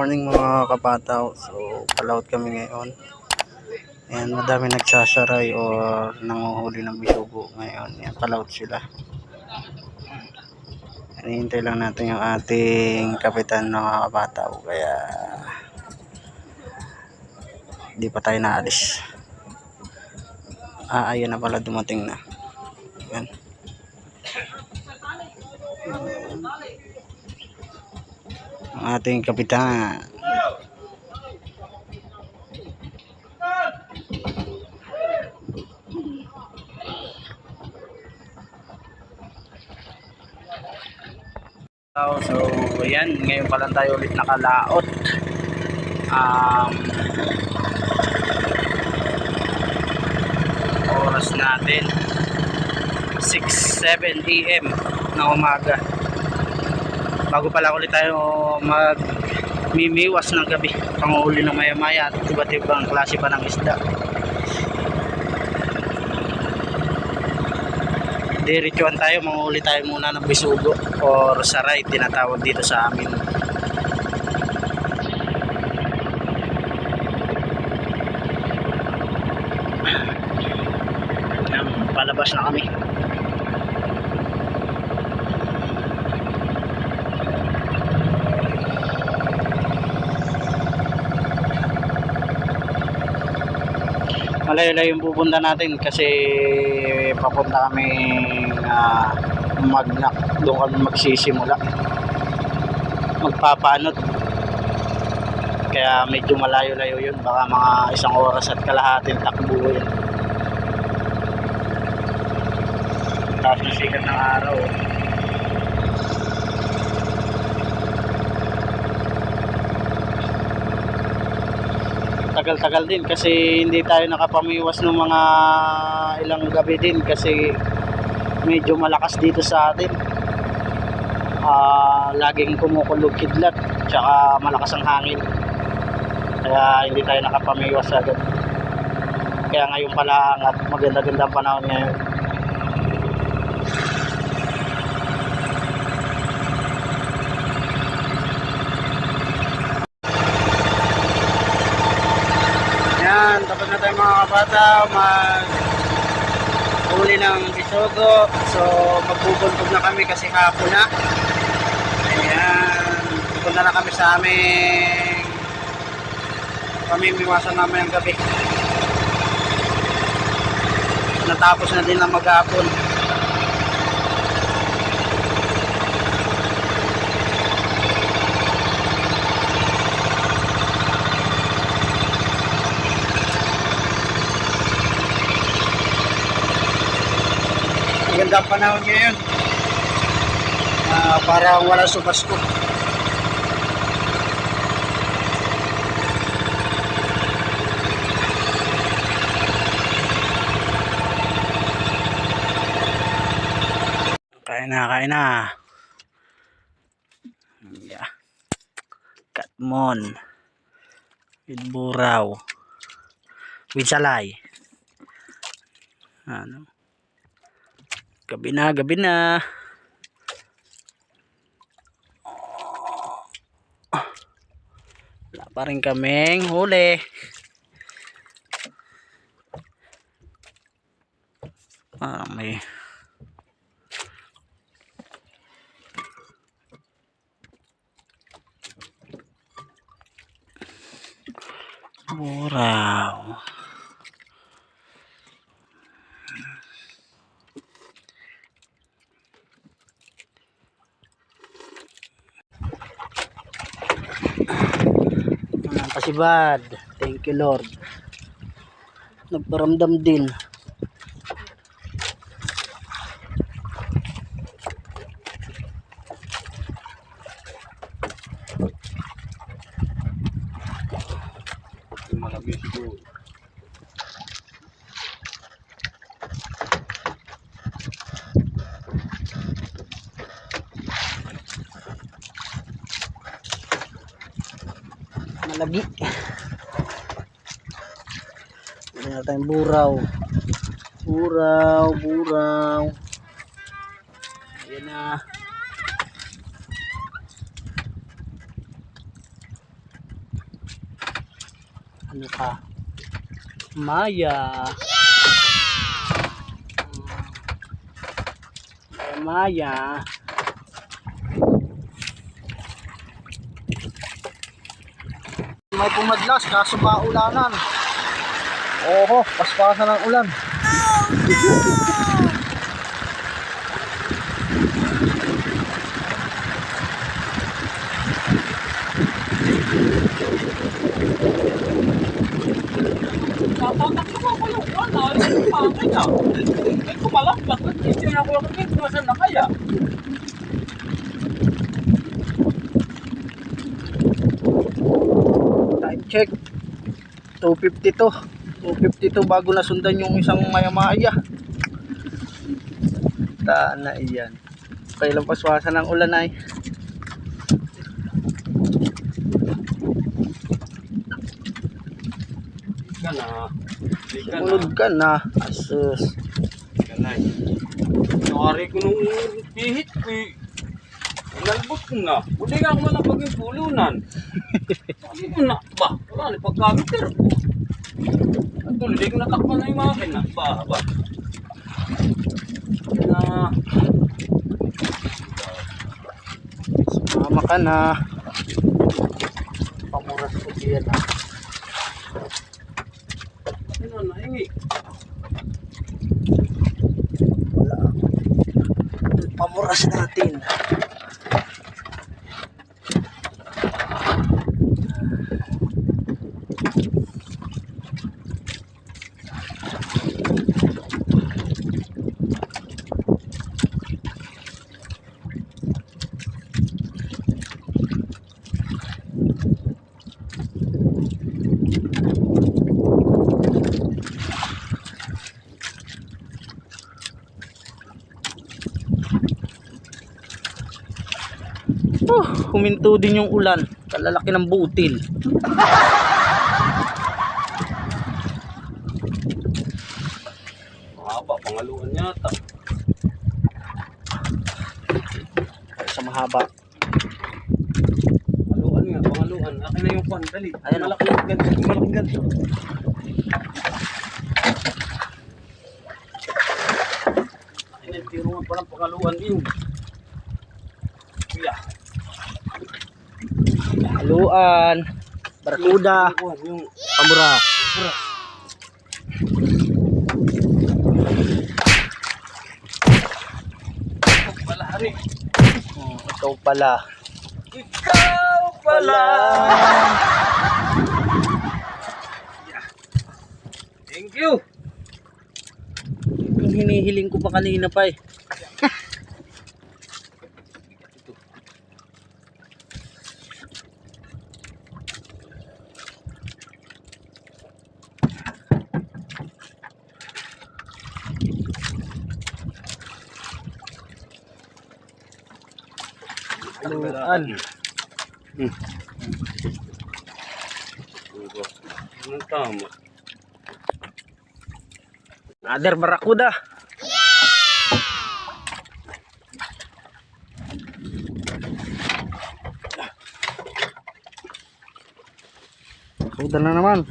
morning mga kapataw. So palaut kami ngayon. Ayan, madami nagsasaray or nanguhuli ng bisugo ngayon. Ayan, palaut sila. Hinihintay lang natin yung ating kapitan mga kapataw. Kaya hindi pa tayo naalis. Ayun na pala, dumating na. Ayan. Ang ating kapitan. So ayan, ngayon pa lang tayo ulit nakalaot. Oras natin 6:07 AM na umaga. Bago pa lang ulit tayo magmimiwas ng gabi, panguhuli ng maya-maya at iba't ibang klase pa ng isda. Diretsuhan tayo, manguhuli tayo muna ng bisugo or saray, tinatawag dito sa amin. Palabas na kami. Malayo-layo yung pupunta natin kasi papunta kami Magnak. Doon kami magsisimula magpapanot, kaya medyo malayo-layo yun, baka mga 1 oras at kalahating takbo yun. Taas na sikat ng araw. Tagal-tagal din kasi hindi tayo nakapamiwas ng mga ilang gabi din kasi medyo malakas dito sa atin. Laging kumukulog kidlat tsaka malakas ang hangin, kaya hindi tayo nakapamiwas agad. Kaya ngayon pala at maganda-ganda ang panahon ngayon. Yan, tapos na tayo mga kabata huli ng bisugo. So magbubuntog na kami kasi hapon na. Ayan, pupunta na kami sa aming pamimiwasan namin ang gabi. Natapos na din ang maghapon. Ganda ang panahon ngayon. Parang wala sumasko. Kain na. Yeah. Katmon. With buraw. With salay. Ano? Gabi na. Wala pa rin kaming huli. May buraw. Pasibad. Thank you Lord. Nagparamdam din. Malabis po. Malagi. Meron tayong buraw. Ayan na. Ano ka? Maya. Maya. May pumadlas kaso maulanan. Oho, paspasan ng ulan. Tatakbo ko yung ano, yung pangin ah. May kumalakbak, hindi na ako nakikita kung saan na kaya. Time check. 2:52. 2:52 bago nasundan yung isang maya-maya. Na iyan. Kailang paswasan ng ulan ay. Ka na. Ulod ka na. Asus. Ganay. Nakari ko nung pihit ko eh. Nalbot ko na. Hindi nga ako man ang maging pulunan. Sabi ko na, ba, wala na pagkamiter ko. At tuloy, di ko natakpan na yung makin na. Ba. Na, Sumama ka na. Pamuras ko diyan ha. ano na, hingi. Pamuras natin. Huminto din yung ulan. Kalalaki ng butil. Mahaba, pangaluan yata. Sa mahaba. Pangaluan nga, pangaluan. Akin na yung pan, dali. Ayan, Malaking ganso, malaking ganso. Akin na yung tirungan pa ng pangaluan yun. Kuya. Haluan. Barkuda. Yung Pamura. palari. Ikaw pala. Ikaw pala. Thank you. Yung hinihiling ko pa kanina pa eh. Haluan. Anong tama? Another barakuda. Barakuda na naman.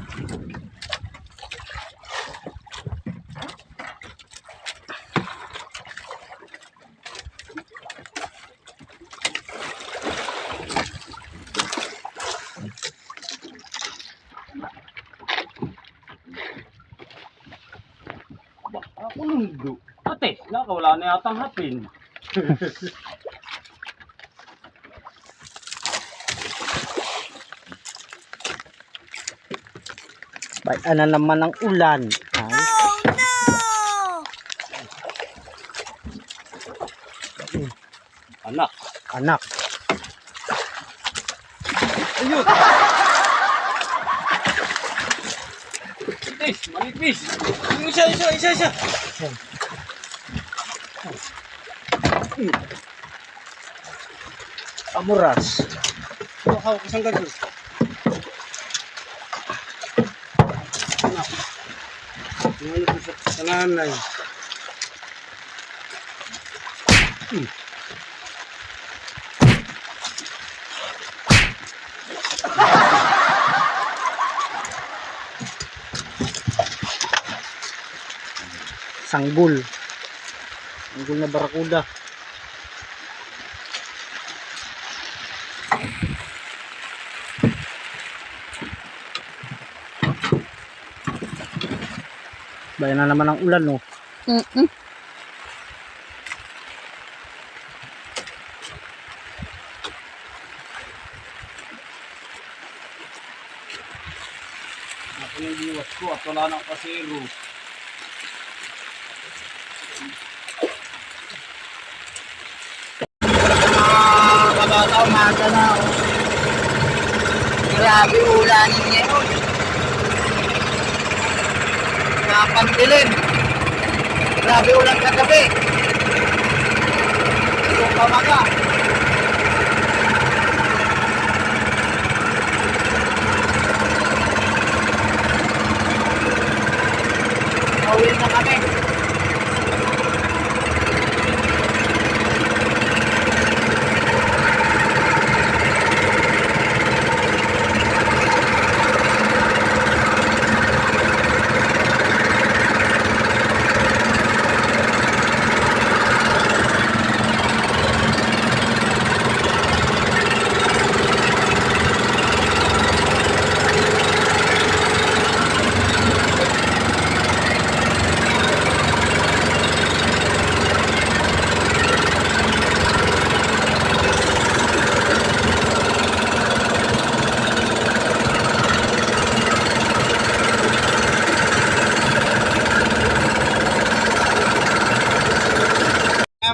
Ako lundo. Ate, nakawala na yata ang hapin. Bayan na naman ang ulan. Ay. Anak. Anak. Ayun! Manipis! Manipis! Yung isa! Pamuras. Hawak isang ganyan. Anak. Yung ano sa nanay. sanggol. Sanggol na barakuda. Bayan na naman ang ulan, no? Ako na yung iwas ko at wala nang kasero. Kabata, umaga na. Grabe ulanin ngayon. Napandilim. Grabe ulan kagabi. Itong pamaga. Mawil na kami.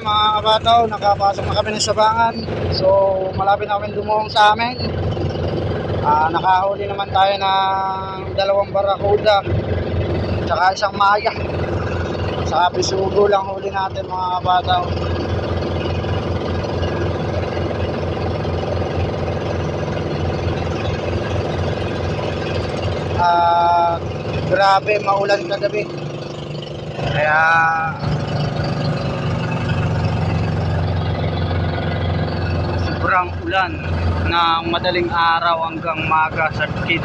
Mga kabataw, nakapasok na kami ng Sabangan. So malapit na kami dumuong sa amin. Nakahuli naman tayo ng 2 barakuda tsaka isang maya. Saka bisugo lang huli natin mga kabataw. Grabe maulan kagabi. Kaya sobrang ulan ng madaling araw hanggang maga sa Bukid.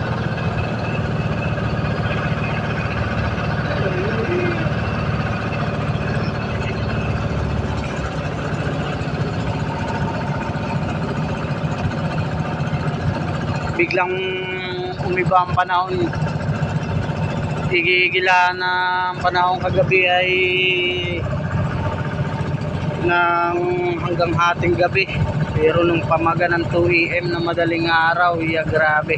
Biglang umiba ang panahon. Igigila na ang panahon kagabi ay ng hanggang hating gabi. Pero nung pamaga ng 2 AM na madaling araw, grabe.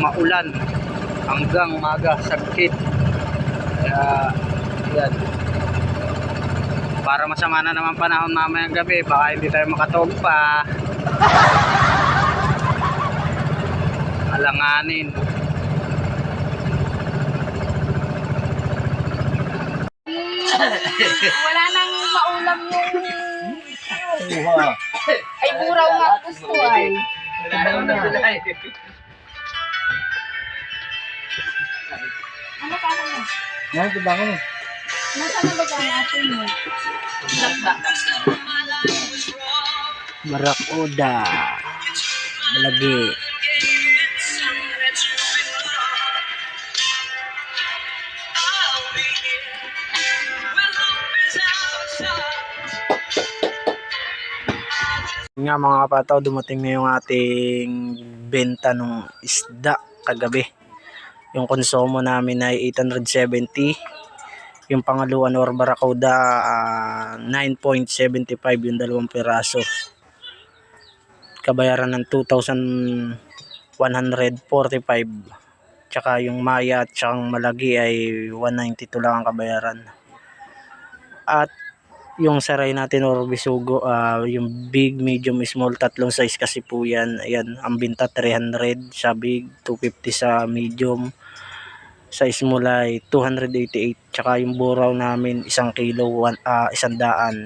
Maulan hanggang maga sa Bukid. Kaya yan. Para masama na naman panahon mamayang gabi, baka hindi tayo makatulog pa. Alanganin. Wala nang maulam yung ay buraw nga gusto ay. Ano ka na? Yan, diba ko? Nasaan na ba ka natin mo? Barakuda. Malagi. Nga mga kapataw, dumating na yung ating benta ng isda kagabi. Yung konsumo namin ay 870. Yung pangaluan or barakuda 9.75 yung 2 piraso. Kabayaran ng 2,145. Tsaka yung maya at tsaka malagi ay 192 lang ang kabayaran. At yung saray natin or bisugo, yung big, medium, small, 3 size kasi po yan. Ayan, ang binta 300 sa big, 250 sa medium, sa small ay 288. Tsaka yung buraw namin 1 kilo, 100.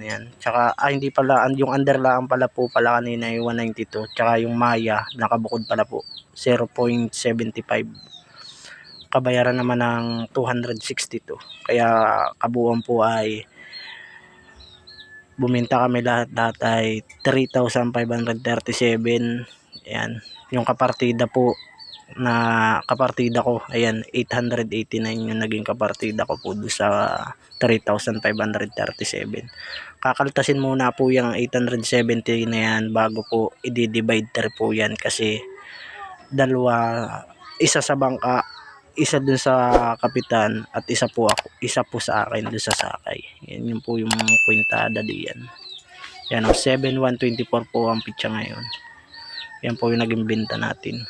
Yan. Tsaka hindi pala, yung underlaan pala po pala kanina ay 192. Tsaka yung maya nakabukod pala po 0.75. Kabayaran naman ng 262. Kaya kabuuan po ay buminta kami lahat ay 3,537. Yan. Yung kapartida po na kapartida ko. Ayan, 889 yung naging kapartida ko po doon sa 3,537. Kakaltasin muna po yung 870 na yan bago po i-divide po yan kasi dalawa, isa sa bangka, isa dun sa kapitan at isa po sa akin dun sa sakay. Yan yung po yung kwintada diyan. Yan o, 7,124 po ang pitsa ngayon. Yan po yung naging benta natin.